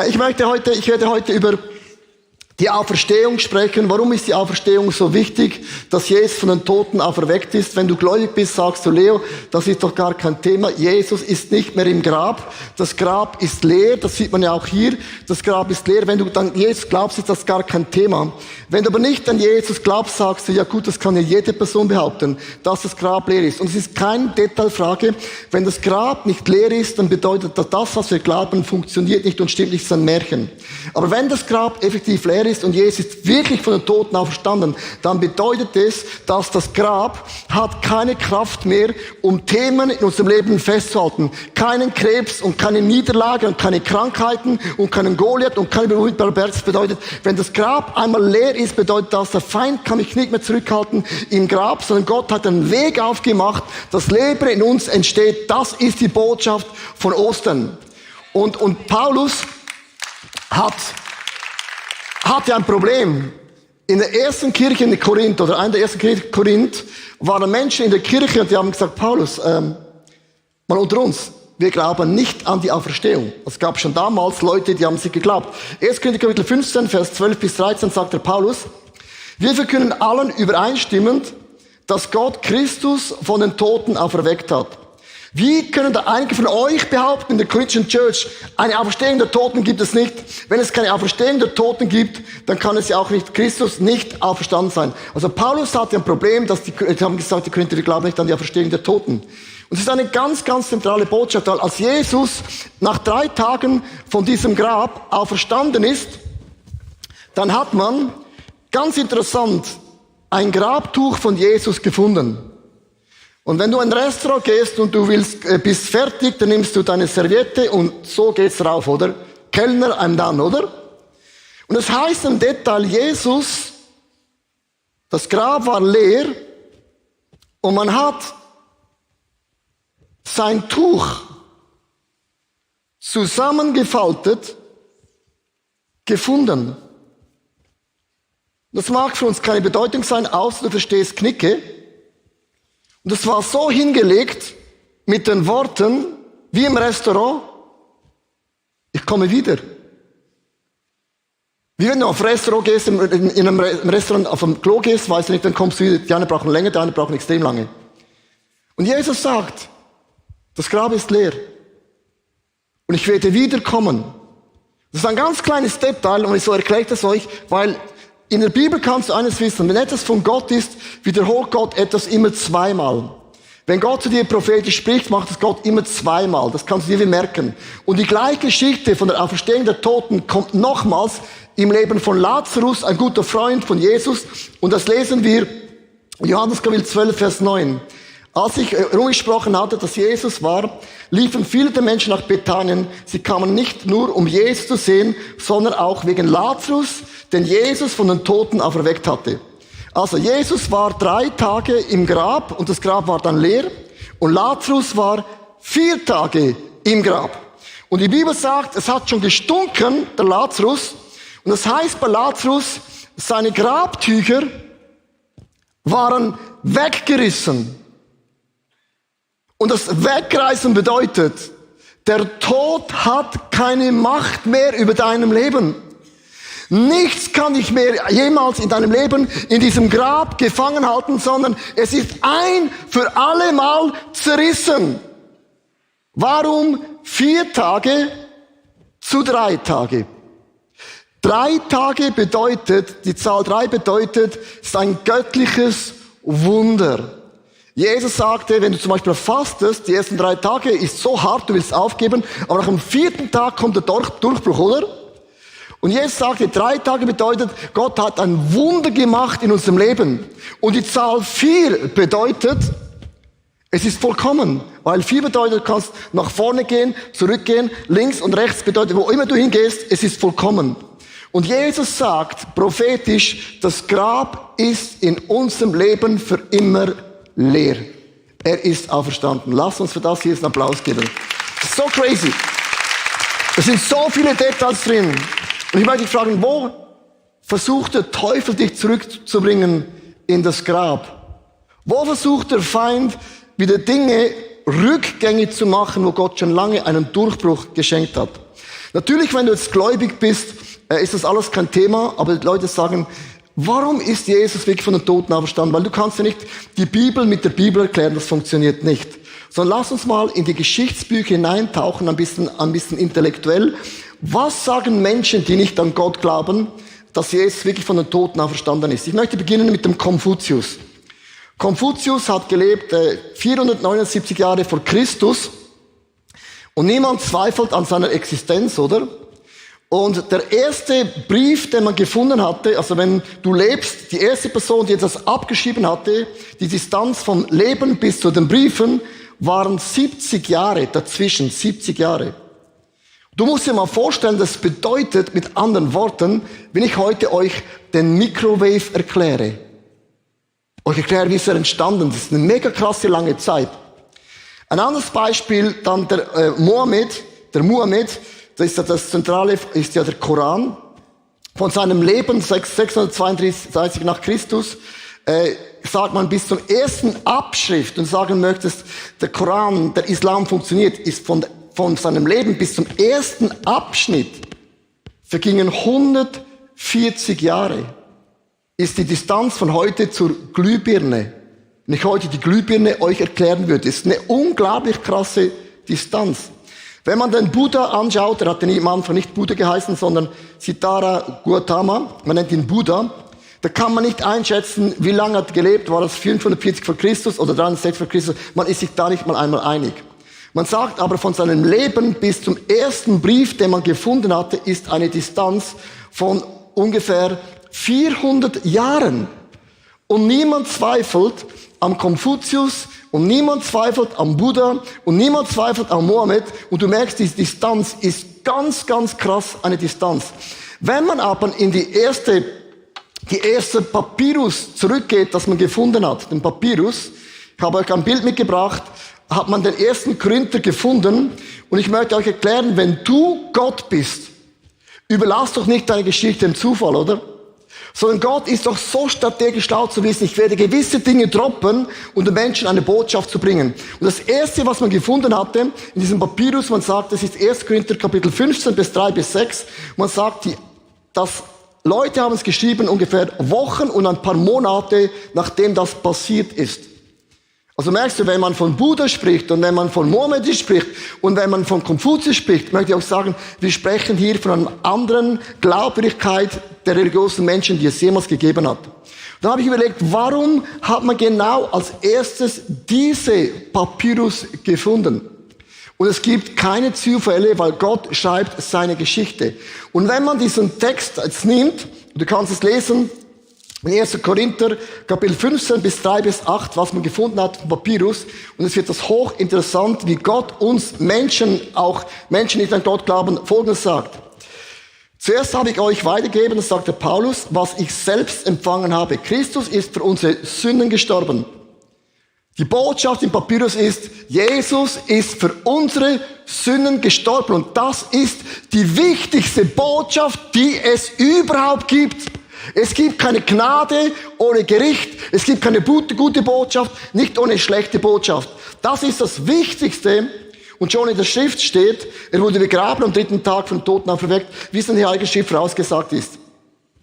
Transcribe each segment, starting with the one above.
Ich werde heute über die Auferstehung sprechen. Warum ist die Auferstehung so wichtig, dass Jesus von den Toten auferweckt ist? Wenn du gläubig bist, sagst du, Leo, das ist doch gar kein Thema. Jesus ist nicht mehr im Grab. Das Grab ist leer. Das sieht man ja auch hier. Das Grab ist leer. Wenn du dann Jesus glaubst, ist das gar kein Thema. Wenn du aber nicht an Jesus glaubst, sagst du, ja gut, das kann ja jede Person behaupten, dass das Grab leer ist. Und es ist keine Detailfrage. Wenn das Grab nicht leer ist, dann bedeutet das, was wir glauben, funktioniert nicht und stimmt nicht, ist ein Märchen. Aber wenn das Grab effektiv leer ist und Jesus ist wirklich von den Toten auferstanden, dann bedeutet es, dass das Grab hat keine Kraft mehr, um Themen in unserem Leben festzuhalten. Keinen Krebs und keine Niederlage und keine Krankheiten und keinen Goliath und keine Berühmtheit. Das bedeutet, wenn das Grab einmal leer ist, bedeutet das, der Feind kann mich nicht mehr zurückhalten im Grab, sondern Gott hat einen Weg aufgemacht, das Leben in uns entsteht. Das ist die Botschaft von Ostern. Und Paulus hatte ein Problem. In der ersten Kirche in Korinth, oder einer der ersten Kirchen in Korinth, waren Menschen in der Kirche und die haben gesagt, Paulus, mal unter uns, wir glauben nicht an die Auferstehung. Es gab schon damals Leute, die haben sie geglaubt. 1. Korinther Kapitel 15, Vers 12 bis 13 sagt der Paulus, wir verkünden allen übereinstimmend, dass Gott Christus von den Toten auferweckt hat. Wie können da einige von euch behaupten, in der Christian Church, eine Auferstehung der Toten gibt es nicht? Wenn es keine Auferstehung der Toten gibt, dann kann es ja auch nicht Christus nicht auferstanden sein. Also Paulus hatte ein Problem, dass die haben gesagt, die Korinther, wir glauben nicht an die Auferstehung der Toten. Und es ist eine ganz, ganz zentrale Botschaft, weil als Jesus nach 3 Tagen von diesem Grab auferstanden ist, dann hat man, ganz interessant, ein Grabtuch von Jesus gefunden. Und wenn du in ein Restaurant gehst und du bist fertig, dann nimmst du deine Serviette und so geht's rauf, oder? Kellner, I'm done, oder? Und es heißt im Detail, Jesus, das Grab war leer und man hat sein Tuch zusammengefaltet gefunden. Das mag für uns keine Bedeutung sein, außer du verstehst Knicke. Und es war so hingelegt mit den Worten, wie im Restaurant, ich komme wieder. Wie wenn du auf ein Restaurant gehst, in einem Restaurant auf dem Klo gehst, weißt du nicht, dann kommst du wieder. Die einen brauchen länger, die anderen brauchen extrem lange. Und Jesus sagt, das Grab ist leer. Und ich werde wiederkommen. Das ist ein ganz kleines Detail und so erkläre ich das euch, weil in der Bibel kannst du eines wissen, wenn etwas von Gott ist, wiederholt Gott etwas immer 2-mal. Wenn Gott zu dir prophetisch spricht, macht es Gott immer 2-mal. Das kannst du dir merken. Und die gleiche Geschichte von der Auferstehung der Toten kommt nochmals im Leben von Lazarus, ein guter Freund von Jesus. Und das lesen wir in Johannes Kapitel 12, Vers 9. Als ich rumgesprochen hatte, dass Jesus war, liefen viele der Menschen nach Bethanien. Sie kamen nicht nur, um Jesus zu sehen, sondern auch wegen Lazarus, den Jesus von den Toten auferweckt hatte. Also Jesus war 3 Tage im Grab und das Grab war dann leer und Lazarus war 4 Tage im Grab. Und die Bibel sagt, es hat schon gestunken, der Lazarus. Und das heißt bei Lazarus, seine Grabtücher waren weggerissen. Und das Wegreißen bedeutet, der Tod hat keine Macht mehr über deinem Leben. Nichts kann dich mehr jemals in deinem Leben in diesem Grab gefangen halten, sondern es ist ein für alle Mal zerrissen. Warum 4 Tage zu 3 Tage? 3 Tage bedeutet, die Zahl 3 bedeutet, es ist ein göttliches Wunder. Jesus sagte, wenn du zum Beispiel fastest, die ersten 3 Tage ist so hart, du willst aufgeben, aber nach dem 4. Tag kommt der Durchbruch, oder? Und Jesus sagte, 3 Tage bedeutet, Gott hat ein Wunder gemacht in unserem Leben. Und die Zahl 4 bedeutet, es ist vollkommen. Weil 4 bedeutet, du kannst nach vorne gehen, zurückgehen, links und rechts bedeutet, wo immer du hingehst, es ist vollkommen. Und Jesus sagt prophetisch, das Grab ist in unserem Leben für immer leer. Er ist auferstanden. Lass uns für das hier einen Applaus geben. Das ist so crazy. Es sind so viele Details drin. Und ich möchte dich fragen, wo versucht der Teufel dich zurückzubringen in das Grab? Wo versucht der Feind wieder Dinge rückgängig zu machen, wo Gott schon lange einen Durchbruch geschenkt hat? Natürlich, wenn du jetzt gläubig bist, ist das alles kein Thema, aber die Leute sagen, warum ist Jesus wirklich von den Toten auferstanden? Weil du kannst ja nicht die Bibel mit der Bibel erklären, das funktioniert nicht. Sondern lass uns mal in die Geschichtsbücher hineintauchen, ein bisschen intellektuell. Was sagen Menschen, die nicht an Gott glauben, dass Jesus wirklich von den Toten auferstanden ist? Ich möchte beginnen mit dem Konfuzius. Konfuzius hat gelebt 479 Jahre vor Christus und niemand zweifelt an seiner Existenz, oder? Und der erste Brief, den man gefunden hatte, also wenn du lebst, die erste Person, die etwas abgeschrieben hatte, die Distanz vom Leben bis zu den Briefen, waren 70 Jahre dazwischen, 70 Jahre. Du musst dir mal vorstellen, das bedeutet mit anderen Worten, wenn ich heute euch den Microwave erkläre, euch erkläre, wie ist er entstanden, das ist eine mega krasse lange Zeit. Ein anderes Beispiel, dann der Mohammed, das ist ja das Zentrale, ist ja der Koran. Von seinem Leben 632 nach Christus sagt man bis zum ersten Abschrift und sagen möchtest, der Koran, der Islam funktioniert, ist von seinem Leben bis zum ersten Abschnitt vergingen 140 Jahre. Ist die Distanz von heute zur Glühbirne. Wenn ich heute die Glühbirne euch erklären würde, ist eine unglaublich krasse Distanz. Wenn man den Buddha anschaut, er hat am Anfang nicht Buddha geheißen, sondern Siddhartha Gautama, man nennt ihn Buddha, da kann man nicht einschätzen, wie lange hat er gelebt, war das 540 vor Christus oder 360 vor Christus, man ist sich da nicht mal einmal einig. Man sagt aber, von seinem Leben bis zum ersten Brief, den man gefunden hatte, ist eine Distanz von ungefähr 400 Jahren. Und niemand zweifelt am Konfuzius und niemand zweifelt am Buddha und niemand zweifelt am Mohammed. Und du merkst, diese Distanz ist ganz, ganz krass eine Distanz. Wenn man aber in die erste Papyrus zurückgeht, das man gefunden hat, den Papyrus, ich habe euch ein Bild mitgebracht, hat man den ersten Korinther gefunden. Und ich möchte euch erklären, wenn du Gott bist, überlass doch nicht deine Geschichte dem Zufall, oder? Sondern Gott ist doch so strategisch schlau zu wissen, ich werde gewisse Dinge droppen, um den Menschen eine Botschaft zu bringen. Und das Erste, was man gefunden hatte, in diesem Papyrus, man sagt, das ist 1. Korinther Kapitel 15 bis 3 bis 6, man sagt, dass Leute haben es geschrieben, ungefähr Wochen und ein paar Monate, nachdem das passiert ist. Also merkst du, wenn man von Buddha spricht und wenn man von Mohammed spricht und wenn man von Konfuzius spricht, möchte ich auch sagen, wir sprechen hier von einer anderen Glaubwürdigkeit der religiösen Menschen, die es jemals gegeben hat. Dann habe ich überlegt, warum hat man genau als erstes diese Papyrus gefunden? Und es gibt keine Zufälle, weil Gott schreibt seine Geschichte. Und wenn man diesen Text jetzt nimmt, du kannst es lesen, in 1. Korinther, Kapitel 15 bis 3 bis 8, was man gefunden hat vom Papyrus. Und es wird das hochinteressant, wie Gott uns Menschen, auch Menschen, die nicht an Gott glauben, Folgendes sagt. Zuerst habe ich euch weitergegeben, das sagt der Paulus, was ich selbst empfangen habe. Christus ist für unsere Sünden gestorben. Die Botschaft im Papyrus ist, Jesus ist für unsere Sünden gestorben. Und das ist die wichtigste Botschaft, die es überhaupt gibt. Es gibt keine Gnade ohne Gericht. Es gibt keine gute Botschaft, nicht ohne schlechte Botschaft. Das ist das Wichtigste. Und schon in der Schrift steht, er wurde begraben am 3. Tag von den Toten auferweckt, wie es in der Heiligen Schrift vorausgesagt ist.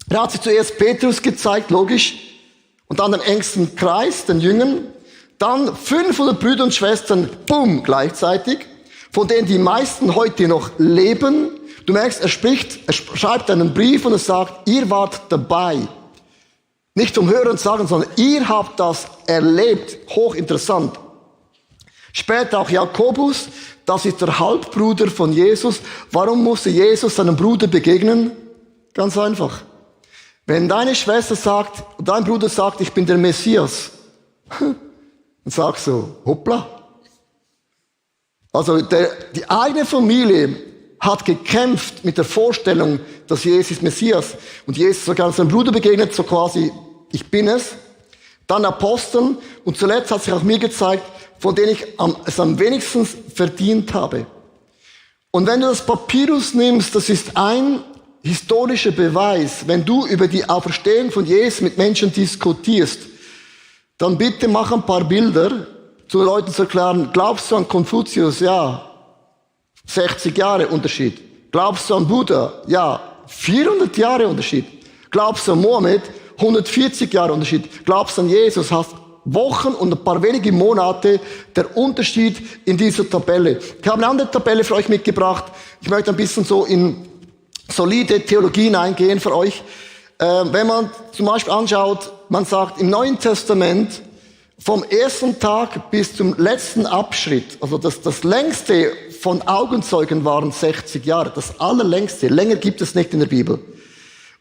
Er hat sich zuerst Petrus gezeigt, logisch, und dann den engsten Kreis, den Jüngern, dann 500 Brüder und Schwestern, bumm, gleichzeitig, von denen die meisten heute noch leben. Du merkst, er schreibt einen Brief und er sagt, ihr wart dabei. Nicht zum Hören und Sagen, sondern ihr habt das erlebt. Hochinteressant. Später auch Jakobus, das ist der Halbbruder von Jesus. Warum musste Jesus seinem Bruder begegnen? Ganz einfach. Wenn deine Schwester sagt, dein Bruder sagt, ich bin der Messias, dann sagst du, hoppla. Also die eigene Familie hat gekämpft mit der Vorstellung, dass Jesus Messias und Jesus sogar seinem Bruder begegnet, so quasi, ich bin es. Dann Aposteln und zuletzt hat sich auch mir gezeigt, von denen ich es am wenigsten verdient habe. Und wenn du das Papyrus nimmst, das ist ein historischer Beweis, wenn du über die Auferstehung von Jesus mit Menschen diskutierst, dann bitte mach ein paar Bilder, zu Leuten zu erklären, glaubst du an Konfuzius? Ja. 60 Jahre Unterschied. Glaubst du an Buddha? Ja, 400 Jahre Unterschied. Glaubst du an Mohammed? 140 Jahre Unterschied. Glaubst du an Jesus? Hast Wochen und ein paar wenige Monate der Unterschied in dieser Tabelle. Ich habe eine andere Tabelle für euch mitgebracht. Ich möchte ein bisschen so in solide Theologien eingehen für euch. Wenn man zum Beispiel anschaut, man sagt im Neuen Testament, vom ersten Tag bis zum letzten Abschnitt, also das längste von Augenzeugen waren 60 Jahre, das allerlängste, länger gibt es nicht in der Bibel.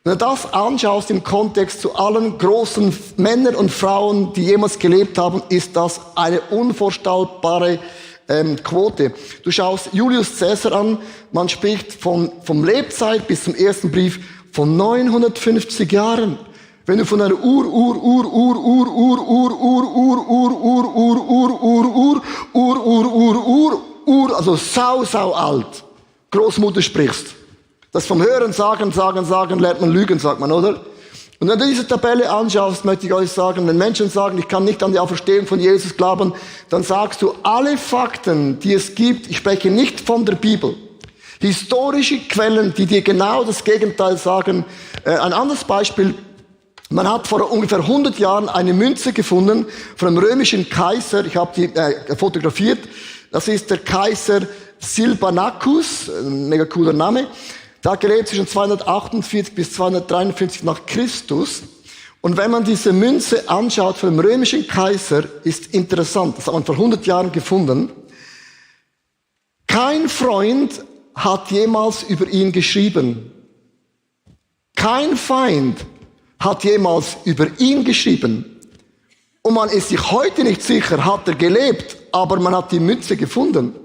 Wenn du das anschaust im Kontext zu allen großen Männern und Frauen, die jemals gelebt haben, ist das eine unvorstellbare Quote. Du schaust Julius Caesar an, man spricht vom Lebzeit bis zum ersten Brief von 950 Jahren. Wenn du von einer also sau alt Großmutter sprichst. Das vom Hören, Sagen, lernt man lügen, sagt man, oder? Und wenn du diese Tabelle anschaust, möchte ich euch sagen, wenn Menschen sagen, ich kann nicht an die Auferstehung von Jesus glauben, dann sagst du, alle Fakten, die es gibt, ich spreche nicht von der Bibel, historische Quellen, die dir genau das Gegenteil sagen. Ein anderes Beispiel, man hat vor ungefähr 100 Jahren eine Münze gefunden von einem römischen Kaiser, ich habe die fotografiert, das ist der Kaiser Silbanacus, ein mega cooler Name. Da gelebt zwischen 248 bis 253 nach Christus. Und wenn man diese Münze anschaut von dem römischen Kaiser, ist interessant, das hat man vor 100 Jahren gefunden. Kein Freund hat jemals über ihn geschrieben. Kein Feind hat jemals über ihn geschrieben. Und man ist sich heute nicht sicher, hat er gelebt, aber man hat die Münze gefunden.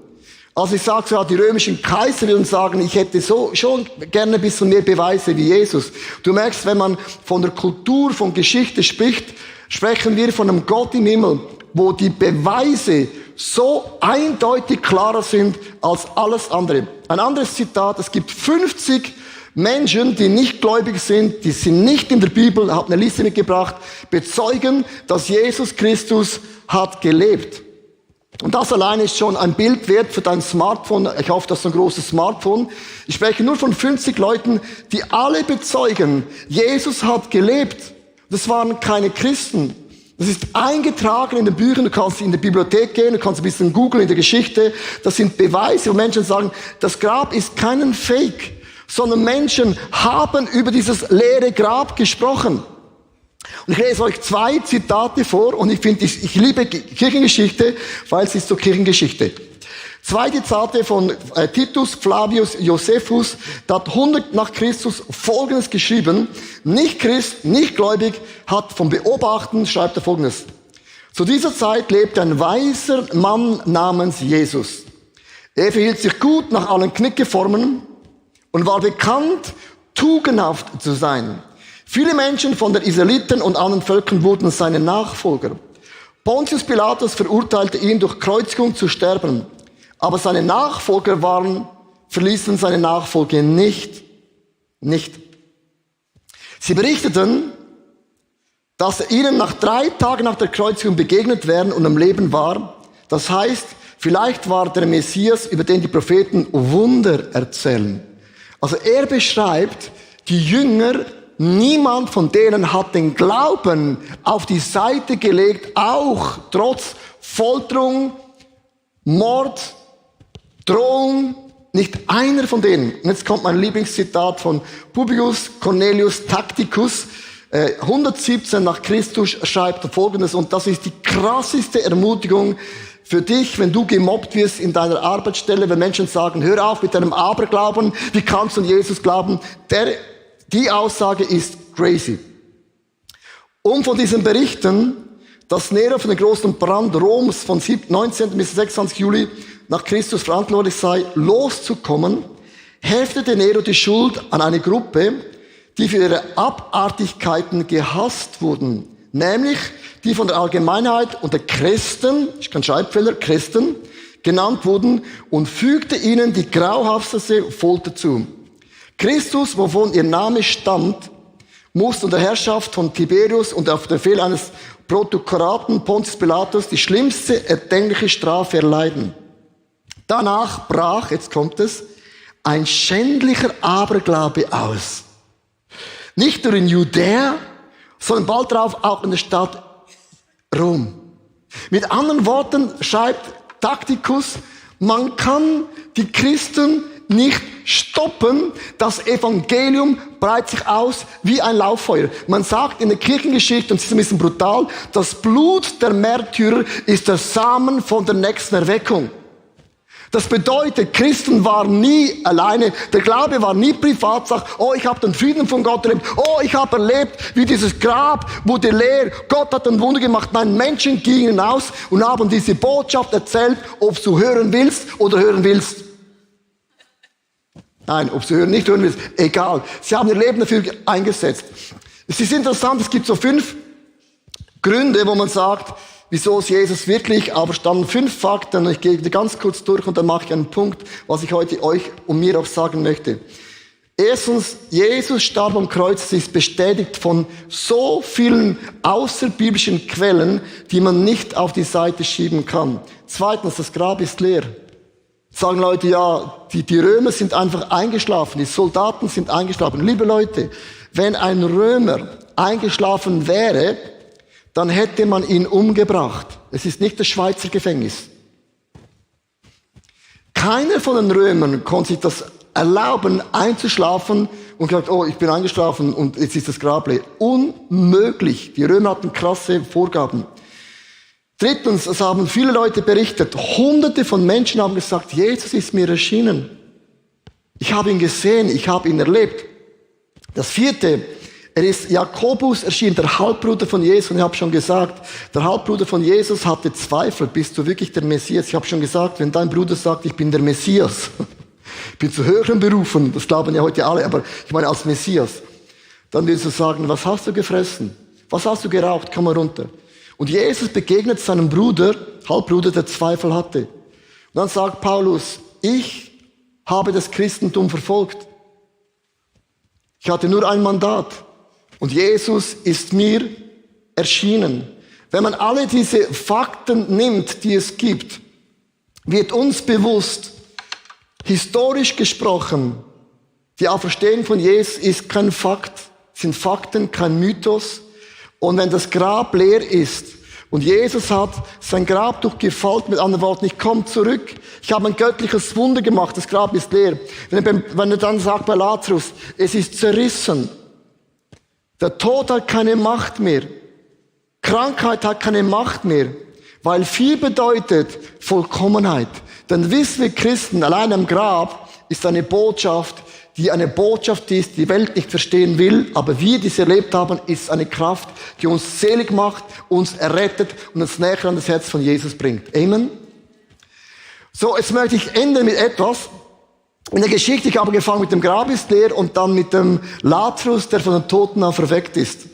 Also ich sage so, die römischen Kaiser würden sagen, ich hätte so schon gerne ein bisschen mehr Beweise wie Jesus. Du merkst, wenn man von der Kultur, von Geschichte spricht, sprechen wir von einem Gott im Himmel, wo die Beweise so eindeutig klarer sind als alles andere. Ein anderes Zitat, es gibt 50 Menschen, die nicht gläubig sind, die sind nicht in der Bibel, ich habe eine Liste mitgebracht, bezeugen, dass Jesus Christus hat gelebt. Und das allein ist schon ein Bild wert für dein Smartphone. Ich hoffe, das ist ein großes Smartphone. Ich spreche nur von 50 Leuten, die alle bezeugen, Jesus hat gelebt. Das waren keine Christen. Das ist eingetragen in den Büchern. Du kannst in die Bibliothek gehen, du kannst ein bisschen googeln in der Geschichte. Das sind Beweise, wo Menschen sagen, das Grab ist kein Fake, sondern Menschen haben über dieses leere Grab gesprochen. Und ich lese euch 2 Zitate vor und ich liebe Kirchengeschichte, weil es ist so Kirchengeschichte. 2 Zitate von Titus Flavius Josephus, der hat 100 nach Christus Folgendes geschrieben. Nicht Christ, nicht gläubig, hat vom Beobachten, schreibt er Folgendes. Zu dieser Zeit lebte ein weiser Mann namens Jesus. Er verhielt sich gut nach allen Knickeformen und war bekannt, tugendhaft zu sein. Viele Menschen von den Israeliten und anderen Völkern wurden seine Nachfolger. Pontius Pilatus verurteilte ihn durch Kreuzigung zu sterben. Aber seine Nachfolger verließen seine Nachfolge nicht. Sie berichteten, dass er ihnen nach 3 Tagen nach der Kreuzigung begegnet wären und am Leben war. Das heißt, vielleicht war der Messias, über den die Propheten Wunder erzählen. Also er beschreibt, die Jünger, niemand von denen hat den Glauben auf die Seite gelegt, auch trotz Folterung, Mord, Drohung, nicht einer von denen. Und jetzt kommt mein Lieblingszitat von Publius Cornelius Tacitus, 117 nach Christus, schreibt er Folgendes, und das ist die krasseste Ermutigung für dich, wenn du gemobbt wirst in deiner Arbeitsstelle, wenn Menschen sagen, hör auf mit deinem Aberglauben, wie kannst du an Jesus glauben? Die Aussage ist crazy. Um von diesen Berichten, dass Nero für den großen Brand Roms von 19. bis 26. Juli nach Christus verantwortlich sei, loszukommen, heftete Nero die Schuld an eine Gruppe, die für ihre Abartigkeiten gehasst wurden, nämlich die von der Allgemeinheit unter Christen, ich kann Schreibfehler, Christen, genannt wurden, und fügte ihnen die grauhafteste Folter zu. Christus, wovon ihr Name stammt, musste unter Herrschaft von Tiberius und auf den Befehl eines Protokolaten Pontius Pilatus die schlimmste erdenkliche Strafe erleiden. Danach brach, jetzt kommt es, ein schändlicher Aberglaube aus. Nicht nur in Judäa, sondern bald darauf auch in der Stadt Rom. Mit anderen Worten schreibt Tacitus, man kann die Christen nicht stoppen. Das Evangelium breitet sich aus wie ein Lauffeuer. Man sagt in der Kirchengeschichte, und es ist ein bisschen brutal, das Blut der Märtyrer ist der Samen von der nächsten Erweckung. Das bedeutet, Christen waren nie alleine. Der Glaube war nie Privatsache. Oh, ich habe den Frieden von Gott erlebt. Oh, ich habe erlebt, wie dieses Grab wurde leer. Gott hat ein Wunder gemacht. Nein, Menschen gingen hinaus und haben diese Botschaft erzählt, ob du hören willst oder hören willst. Nein, ob du nicht hören willst, egal. Sie haben ihr Leben dafür eingesetzt. Es ist interessant, es gibt so 5 Gründe, wo man sagt, wieso ist Jesus wirklich, aber standen 5 Fakten, und ich gehe ganz kurz durch und dann mache ich einen Punkt, was ich heute euch und mir auch sagen möchte. Erstens, Jesus starb am Kreuz, es ist bestätigt von so vielen außerbiblischen Quellen, die man nicht auf die Seite schieben kann. Zweitens, das Grab ist leer. Sagen Leute, ja, die Römer sind einfach eingeschlafen, die Soldaten sind eingeschlafen. Liebe Leute, wenn ein Römer eingeschlafen wäre, dann hätte man ihn umgebracht. Es ist nicht das Schweizer Gefängnis. Keiner von den Römern konnte sich das erlauben, einzuschlafen und gesagt, oh, ich bin eingeschlafen und jetzt ist das Grab leer. Unmöglich. Die Römer hatten krasse Vorgaben. Drittens, es haben viele Leute berichtet, Hunderte von Menschen haben gesagt, Jesus ist mir erschienen. Ich habe ihn gesehen, ich habe ihn erlebt. Das 4., er ist Jakobus erschienen, der Halbbruder von Jesus. Und ich habe schon gesagt, der Halbbruder von Jesus hatte Zweifel, bist du wirklich der Messias? Ich habe schon gesagt, wenn dein Bruder sagt, ich bin der Messias, ich bin zu höheren Berufen, das glauben ja heute alle, aber ich meine als Messias, dann wirst du sagen, was hast du gefressen? Was hast du geraucht? Komm mal runter. Und Jesus begegnet seinem Bruder, Halbbruder, der Zweifel hatte. Und dann sagt Paulus, ich habe das Christentum verfolgt. Ich hatte nur ein Mandat. Und Jesus ist mir erschienen. Wenn man alle diese Fakten nimmt, die es gibt, wird uns bewusst, historisch gesprochen, die Auferstehung von Jesus ist kein Fakt, sind Fakten, kein Mythos. Und wenn das Grab leer ist und Jesus hat sein Grab durchgefaltet, mit anderen Worten, ich komme zurück, ich habe ein göttliches Wunder gemacht, das Grab ist leer. Wenn er dann sagt bei Lazarus, es ist zerrissen, der Tod hat keine Macht mehr, Krankheit hat keine Macht mehr, weil viel bedeutet Vollkommenheit. Dann wissen wir Christen, allein am Grab ist eine Botschaft, die eine Botschaft ist, die Welt nicht verstehen will, aber wir, die sie erlebt haben, ist eine Kraft, die uns selig macht, uns errettet und uns näher an das Herz von Jesus bringt. Amen? So, jetzt möchte ich enden mit etwas. In der Geschichte, ich habe angefangen mit dem Grab ist leer und dann mit dem Lazarus, der von den Toten auferweckt ist.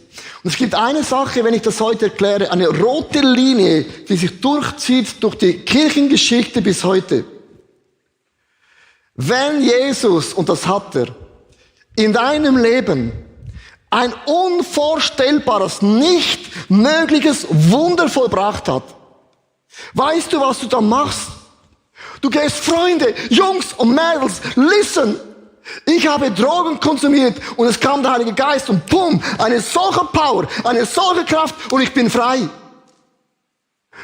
Und es gibt eine Sache, wenn ich das heute erkläre, eine rote Linie, die sich durchzieht durch die Kirchengeschichte bis heute. Wenn Jesus, und das hat er, in deinem Leben ein unvorstellbares, nicht mögliches Wunder vollbracht hat, weißt du, was du dann machst? Du gehst, Freunde, Jungs und Mädels, listen! Ich habe Drogen konsumiert und es kam der Heilige Geist und bumm, eine solche Power, eine solche Kraft und ich bin frei.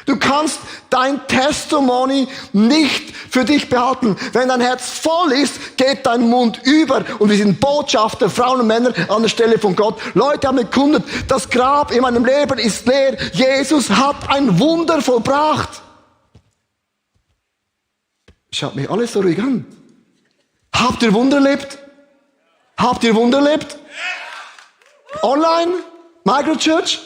Du kannst dein Testimony nicht für dich behalten. Wenn dein Herz voll ist, geht dein Mund über. Und wir sind Botschafter, Frauen und Männer an der Stelle von Gott. Leute haben erkundet, das Grab in meinem Leben ist leer. Jesus hat ein Wunder vollbracht. Schaut mich alles so ruhig an. Habt ihr Wunder erlebt? Habt ihr Wunder erlebt? Online? Microchurch?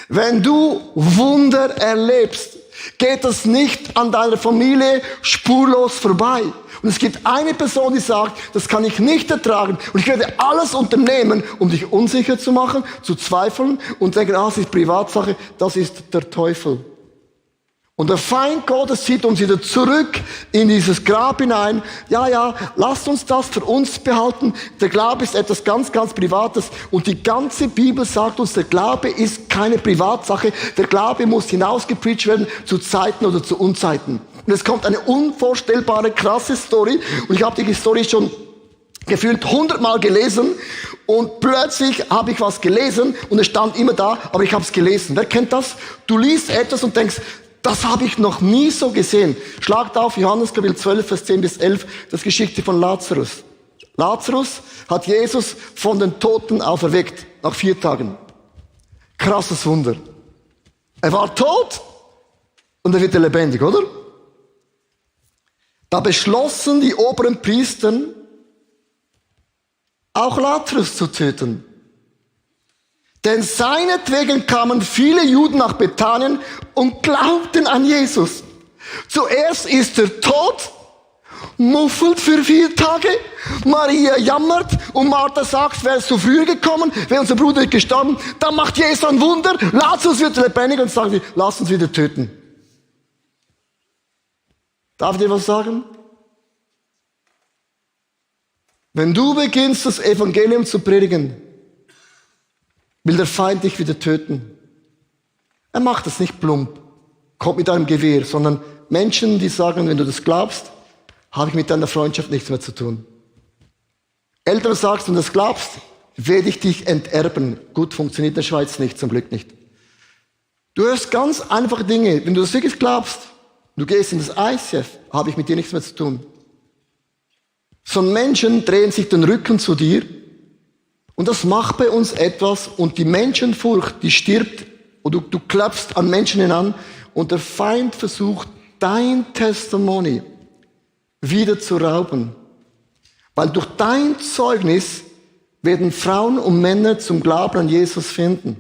Wenn du Wunder erlebst, geht das nicht an deiner Familie spurlos vorbei. Und es gibt eine Person, die sagt, das kann ich nicht ertragen und ich werde alles unternehmen, um dich unsicher zu machen, zu zweifeln und denken, das ist Privatsache, das ist der Teufel. Und der Feind Gottes zieht uns wieder zurück in dieses Grab hinein. Ja, lasst uns das für uns behalten. Der Glaube ist etwas ganz, ganz Privates. Und die ganze Bibel sagt uns, der Glaube ist keine Privatsache. Der Glaube muss hinausgepreacht werden zu Zeiten oder zu Unzeiten. Und es kommt eine unvorstellbare, krasse Story. Und ich habe die Story schon gefühlt 100-mal gelesen. Und plötzlich habe ich was gelesen und es stand immer da, aber ich habe es gelesen. Wer kennt das? Du liest etwas und denkst, das habe ich noch nie so gesehen. Schlagt auf Johannes Kapitel 12, Vers 10 bis 11, das Geschichte von Lazarus. Lazarus hat Jesus von den Toten auferweckt, nach 4 Tagen. Krasses Wunder. Er war tot und er wird lebendig, oder? Da beschlossen die oberen Priester, auch Lazarus zu töten. Denn seinetwegen kamen viele Juden nach Bethanien und glaubten an Jesus. Zuerst ist er tot, muffelt für 4 Tage. Maria jammert und Martha sagt, wäre es so früher gekommen, wäre unser Bruder gestorben. Dann macht Jesus ein Wunder, Lazarus wird lebendig und sagt, lass uns wieder töten. Darf ich dir was sagen? Wenn du beginnst, das Evangelium zu predigen, will der Feind dich wieder töten. Er macht das nicht plump, kommt mit einem Gewehr, sondern Menschen, die sagen, wenn du das glaubst, habe ich mit deiner Freundschaft nichts mehr zu tun. Eltern sagst, wenn du das glaubst, werde ich dich enterben. Gut, funktioniert in der Schweiz nicht, zum Glück nicht. Du hörst ganz einfache Dinge. Wenn du das wirklich glaubst, du gehst in das ICF, habe ich mit dir nichts mehr zu tun. So Menschen drehen sich den Rücken zu dir und das macht bei uns etwas und die Menschenfurcht, die stirbt und du klopfst an Menschen hinan und der Feind versucht, dein Testimony wieder zu rauben. Weil durch dein Zeugnis werden Frauen und Männer zum Glauben an Jesus finden.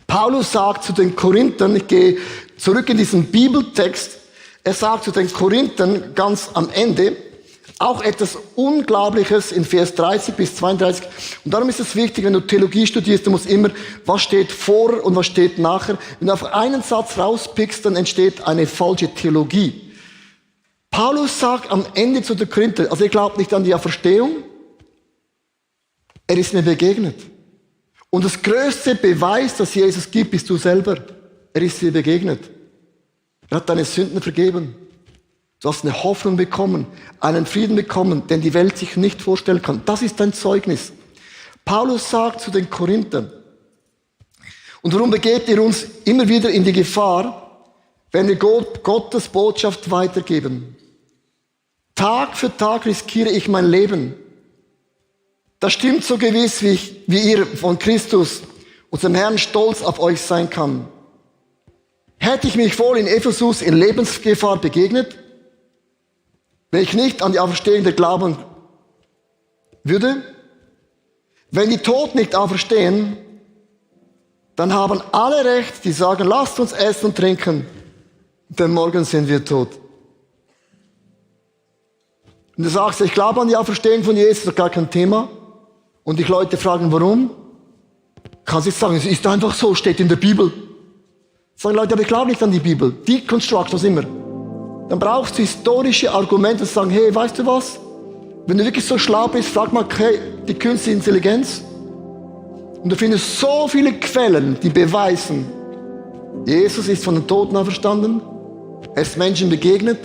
Paulus sagt zu den Korinthern, ich gehe zurück in diesen Bibeltext, er sagt zu den Korinthern ganz am Ende, auch etwas Unglaubliches in Vers 30 bis 32. Und darum ist es wichtig, wenn du Theologie studierst, du musst immer, was steht vor und was steht nachher. Wenn du auf einen Satz rauspickst, dann entsteht eine falsche Theologie. Paulus sagt am Ende zu den Korinthern, also er glaubt nicht an die Auferstehung, er ist mir begegnet. Und das größte Beweis, dass Jesus gibt, bist du selber. Er ist dir begegnet. Er hat deine Sünden vergeben. Du hast eine Hoffnung bekommen, einen Frieden bekommen, den die Welt sich nicht vorstellen kann. Das ist dein Zeugnis. Paulus sagt zu den Korinthern, und darum begebt ihr uns immer wieder in die Gefahr, wenn wir Gottes Botschaft weitergeben. Tag für Tag riskiere ich mein Leben. Das stimmt so gewiss, wie ihr von Christus, unserem Herrn, stolz auf euch sein kann. Hätte ich mich wohl in Ephesus in Lebensgefahr begegnet, wenn ich nicht an die Auferstehung glauben würde? Wenn die Toten nicht auferstehen, dann haben alle Recht, die sagen, lasst uns essen und trinken, denn morgen sind wir tot. Und du sagst, ich glaube an die Auferstehung von Jesus, das ist gar kein Thema. Und die Leute fragen, warum? Kannst du nicht sagen, es ist einfach so, steht in der Bibel. Sagen Leute, aber ich glaube nicht an die Bibel. Deconstruct, was immer. Dann brauchst du historische Argumente, die sagen, hey, weißt du was? Wenn du wirklich so schlau bist, frag mal hey, die künstliche Intelligenz. Und du findest so viele Quellen, die beweisen, Jesus ist von den Toten auferstanden, er ist Menschen begegnet,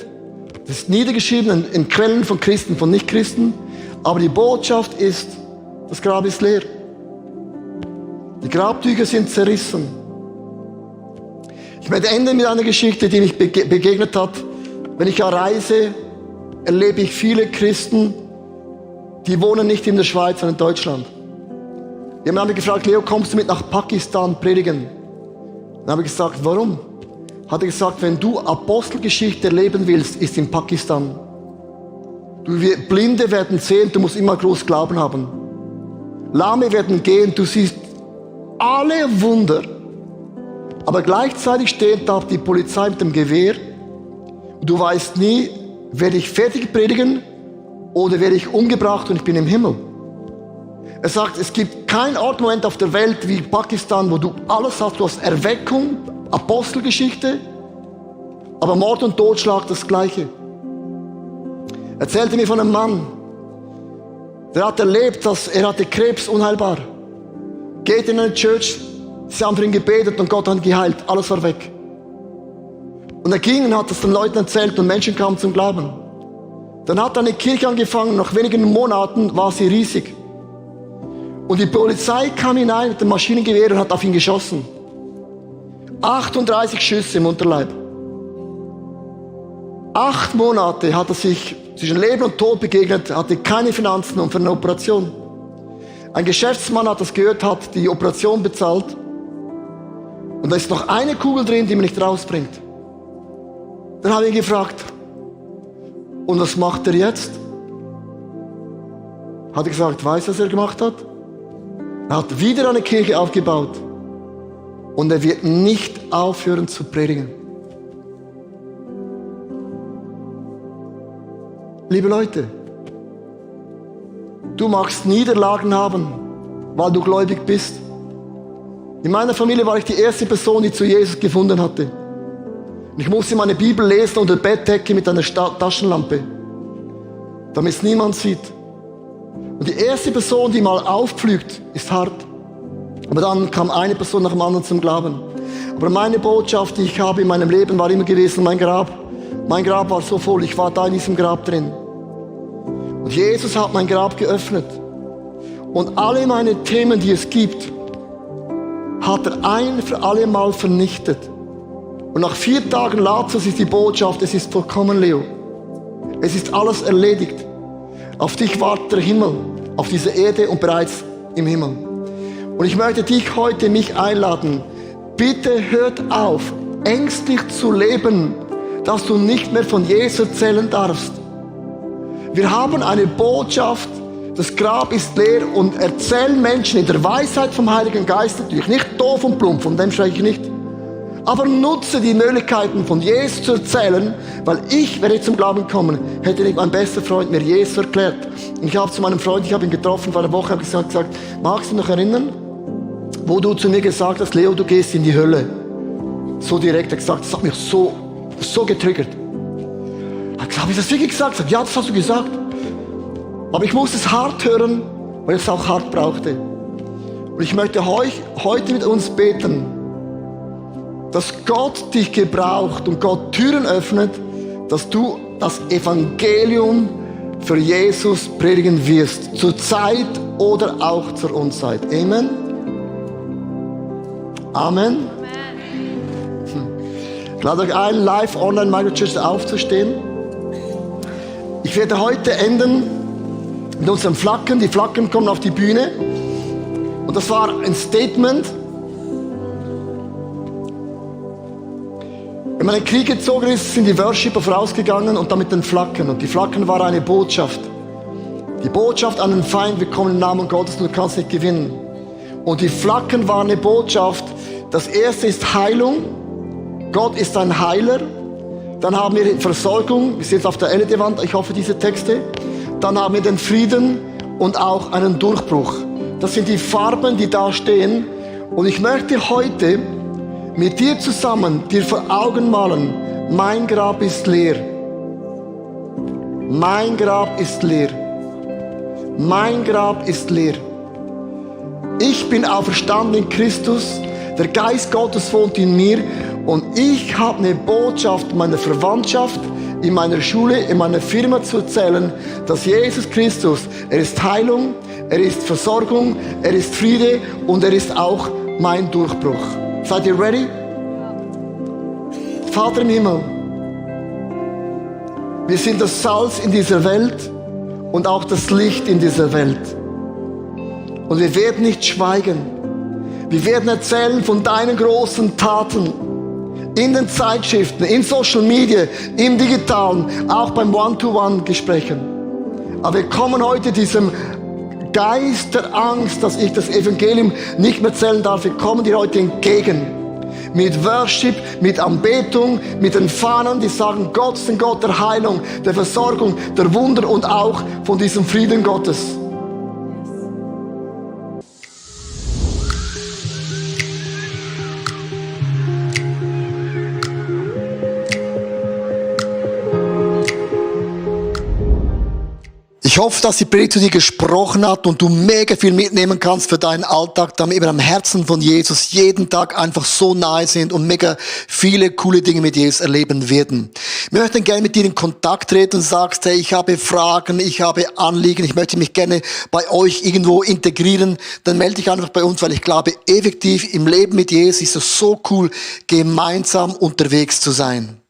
das ist niedergeschrieben in Quellen von Christen, von Nichtchristen, aber die Botschaft ist, das Grab ist leer. Die Grabtücher sind zerrissen. Ich werde enden mit einer Geschichte, die mich begegnet hat. Wenn ich reise, erlebe ich viele Christen, die wohnen nicht in der Schweiz, sondern in Deutschland. Die haben mich gefragt, Leo, kommst du mit nach Pakistan predigen? Dann habe ich gesagt, warum? Hat er gesagt, wenn du Apostelgeschichte erleben willst, ist in Pakistan. Blinde werden sehen, du musst immer groß Glauben haben. Lahme werden gehen, du siehst alle Wunder. Aber gleichzeitig steht da die Polizei mit dem Gewehr. Du weißt nie, werde ich fertig predigen oder werde ich umgebracht und ich bin im Himmel. Er sagt, es gibt keinen Ort, Moment auf der Welt wie Pakistan, wo du alles hast. Du hast Erweckung, Apostelgeschichte, aber Mord und Totschlag das Gleiche. Er erzählte mir von einem Mann, der hat erlebt, dass er hatte Krebs, unheilbar. Geht in eine Church, sie haben für ihn gebetet und Gott hat ihn geheilt. Alles war weg. Und er ging und hat es den Leuten erzählt und Menschen kamen zum Glauben. Dann hat eine Kirche angefangen, nach wenigen Monaten war sie riesig. Und die Polizei kam hinein mit dem Maschinengewehr und hat auf ihn geschossen. 38 Schüsse im Unterleib. 8 Monate hat er sich zwischen Leben und Tod begegnet, hatte keine Finanzen und für eine Operation. Ein Geschäftsmann hat das gehört, hat die Operation bezahlt. Und da ist noch eine Kugel drin, die man nicht rausbringt. Dann habe ich ihn gefragt, und was macht er jetzt? Hat er gesagt, weißt du, was er gemacht hat? Er hat wieder eine Kirche aufgebaut. Und er wird nicht aufhören zu predigen. Liebe Leute, du magst Niederlagen haben, weil du gläubig bist. In meiner Familie war ich die erste Person, die zu Jesus gefunden hatte. Und ich musste meine Bibel lesen unter der Bettdecke mit einer Taschenlampe, damit es niemand sieht. Und die erste Person, die mal aufflügt, ist hart. Aber dann kam eine Person nach dem anderen zum Glauben. Aber meine Botschaft, die ich habe in meinem Leben, war immer gewesen, mein Grab. Mein Grab war so voll, ich war da in diesem Grab drin. Und Jesus hat mein Grab geöffnet. Und alle meine Themen, die es gibt, hat er ein für alle Mal vernichtet. Und nach 4 Tagen Lazarus ist die Botschaft, es ist vollkommen, Leo. Es ist alles erledigt. Auf dich wartet der Himmel, auf dieser Erde und bereits im Himmel. Und ich möchte dich heute, mich einladen, bitte hört auf, ängstlich zu leben, dass du nicht mehr von Jesus erzählen darfst. Wir haben eine Botschaft, das Grab ist leer und erzählen Menschen in der Weisheit vom Heiligen Geist natürlich, nicht doof und plump, von dem spreche ich nicht. Aber nutze die Möglichkeiten von Jesus zu erzählen, weil ich, wäre ich zum Glauben gekommen, hätte nicht mein bester Freund mir Jesus erklärt. Und ich habe zu meinem Freund, ich habe ihn getroffen vor einer Woche, habe gesagt, magst du dich noch erinnern, wo du zu mir gesagt hast, Leo, du gehst in die Hölle. So direkt, er hat gesagt, das hat mich so getriggert. Habe ich das wirklich gesagt? Ich sage, ja, das hast du gesagt. Aber ich musste es hart hören, weil ich es auch hart brauchte. Und ich möchte heute mit uns beten, dass Gott dich gebraucht und Gott Türen öffnet, dass du das Evangelium für Jesus predigen wirst. Zur Zeit oder auch zur Unzeit. Amen. Amen. Ich lade euch ein, live online Microchurch aufzustehen. Ich werde heute enden mit unseren Flaggen. Die Flaggen kommen auf die Bühne. Und das war ein Statement. Wenn man in den Krieg gezogen ist, sind die Worshipper vorausgegangen und dann mit den Flaggen. Und die Flaggen waren eine Botschaft. Die Botschaft an den Feind, wir kommen im Namen Gottes und du kannst nicht gewinnen. Und die Flaggen waren eine Botschaft. Das erste ist Heilung. Gott ist ein Heiler. Dann haben wir Versorgung. Wir sind jetzt auf der LED-Wand. Ich hoffe, diese Texte. Dann haben wir den Frieden und auch einen Durchbruch. Das sind die Farben, die da stehen. Und ich möchte heute mit dir zusammen dir vor Augen malen, mein Grab ist leer. Mein Grab ist leer. Mein Grab ist leer. Ich bin auferstanden in Christus. Der Geist Gottes wohnt in mir. Und ich habe eine Botschaft in meiner Verwandtschaft, in meiner Schule, in meiner Firma zu erzählen, dass Jesus Christus, er ist Heilung, er ist Versorgung, er ist Friede und er ist auch mein Durchbruch. Seid ihr ready? Vater im Himmel, wir sind das Salz in dieser Welt und auch das Licht in dieser Welt. Und wir werden nicht schweigen. Wir werden erzählen von deinen großen Taten. In den Zeitschriften, in Social Media, im Digitalen, auch beim One-to-One-Gesprächen. Aber wir kommen heute diesem Geist der Angst, dass ich das Evangelium nicht mehr erzählen darf. Wir kommen dir heute entgegen. Mit Worship, mit Anbetung, mit den Fahnen, die sagen, Gott ist ein Gott der Heilung, der Versorgung, der Wunder und auch von diesem Frieden Gottes. Ich hoffe, dass die Predigt zu dir gesprochen hat und du mega viel mitnehmen kannst für deinen Alltag, damit wir am Herzen von Jesus jeden Tag einfach so nahe sind und mega viele coole Dinge mit Jesus erleben werden. Wir möchten gerne mit dir in Kontakt treten und sagst, hey, ich habe Fragen, ich habe Anliegen, ich möchte mich gerne bei euch irgendwo integrieren, dann melde dich einfach bei uns, weil ich glaube, effektiv im Leben mit Jesus ist es so cool, gemeinsam unterwegs zu sein.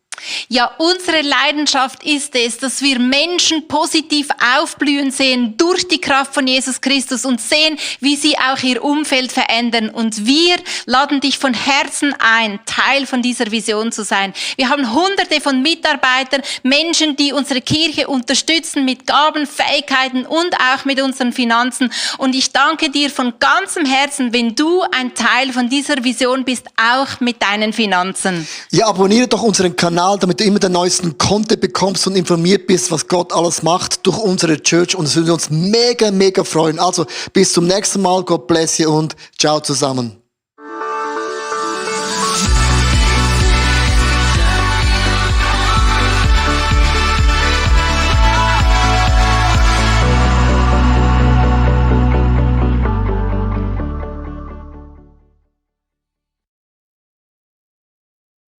Ja, unsere Leidenschaft ist es, dass wir Menschen positiv aufblühen sehen durch die Kraft von Jesus Christus und sehen, wie sie auch ihr Umfeld verändern. Und wir laden dich von Herzen ein, Teil von dieser Vision zu sein. Wir haben Hunderte von Mitarbeitern, Menschen, die unsere Kirche unterstützen mit Gaben, Fähigkeiten und auch mit unseren Finanzen. Und ich danke dir von ganzem Herzen, wenn du ein Teil von dieser Vision bist, auch mit deinen Finanzen. Ja, abonniere doch unseren Kanal, damit du immer den neuesten Content bekommst und informiert bist, was Gott alles macht durch unsere Church. Und es würde uns mega, mega freuen. Also, bis zum nächsten Mal. God bless you und ciao zusammen.